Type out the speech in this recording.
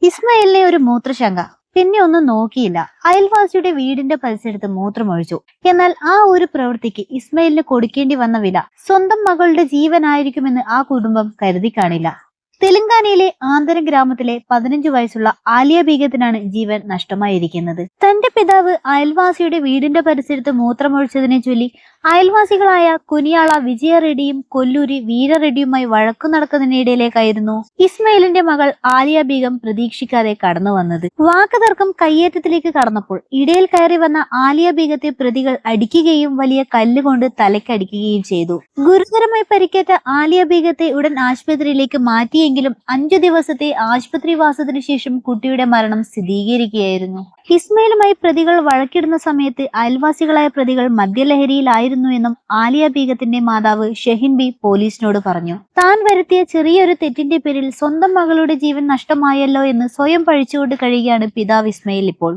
ഇസ്മയിലിനെ ഒരു മൂത്രശങ്ക. പിന്നെ ഒന്നും നോക്കിയില്ല. അയൽവാസിയുടെ വീടിന്റെ പരിസരത്ത് മൂത്രമൊഴിച്ചു. എന്നാൽ ആ ഒരു പ്രവൃത്തിക്ക് ഇസ്മയിലിന് കൊടുക്കേണ്ടി വന്ന വില സ്വന്തം മകളുടെ ജീവനായിരിക്കുമെന്ന് ആ കുടുംബം കരുതി കാണില്ല. തെലങ്കാനയിലെ ആന്തരം ഗ്രാമത്തിലെ 15 വയസ്സുള്ള ആലിയ ബീഗത്തിനാണ് ജീവൻ നഷ്ടമായിരിക്കുന്നത്. തന്റെ പിതാവ് അയൽവാസിയുടെ വീടിന്റെ പരിസരത്ത് മൂത്രമൊഴിച്ചതിനെ ചൊല്ലി അയൽവാസികളായ കുനിയാള വിജയ റെഡ്ഡിയും കൊല്ലൂരി വീര റെഡ്ഡിയുമായി വഴക്കു നടക്കുന്നതിനിടയിലേക്കായിരുന്നു ഇസ്മയിലിന്റെ മകൾ ആലിയ ബീഗം പ്രതീക്ഷിക്കാതെ കടന്നു വന്നത്. വാക്കുതർക്കം കയ്യേറ്റത്തിലേക്ക് കടന്നപ്പോൾ ഇടയിൽ കയറി വന്ന ആലിയ ബീഗത്തെ പ്രതികൾ അടിക്കുകയും വലിയ കല്ലുകൊണ്ട് തലയ്ക്കടിക്കുകയും ചെയ്തു. ഗുരുതരമായി പരിക്കേറ്റ ആലിയ ബീഗത്തെ ഉടൻ ആശുപത്രിയിലേക്ക് മാറ്റിയെങ്കിലും 5 ദിവസത്തെ ആശുപത്രിവാസത്തിനു ശേഷം കുട്ടിയുടെ മരണം സ്ഥിരീകരിക്കുകയായിരുന്നു. ഇസ്മയിലുമായി പ്രതികൾ വഴക്കിടുന്ന സമയത്ത് അയൽവാസികളായ പ്രതികൾ മദ്യലഹരിയിലായിരുന്നു എന്നും ആലിയ ബീഗത്തിന്റെ മാതാവ് ഷെഹിൻ ബി പോലീസിനോട് പറഞ്ഞു. താൻ വരുത്തിയ ചെറിയൊരു തെറ്റിന്റെ പേരിൽ സ്വന്തം മകളുടെ ജീവൻ നഷ്ടമായല്ലോ എന്ന് സ്വയം പഴിച്ചുകൊണ്ട് കഴിയുകയാണ് പിതാവ് ഇസ്മയിൽ ഇപ്പോൾ.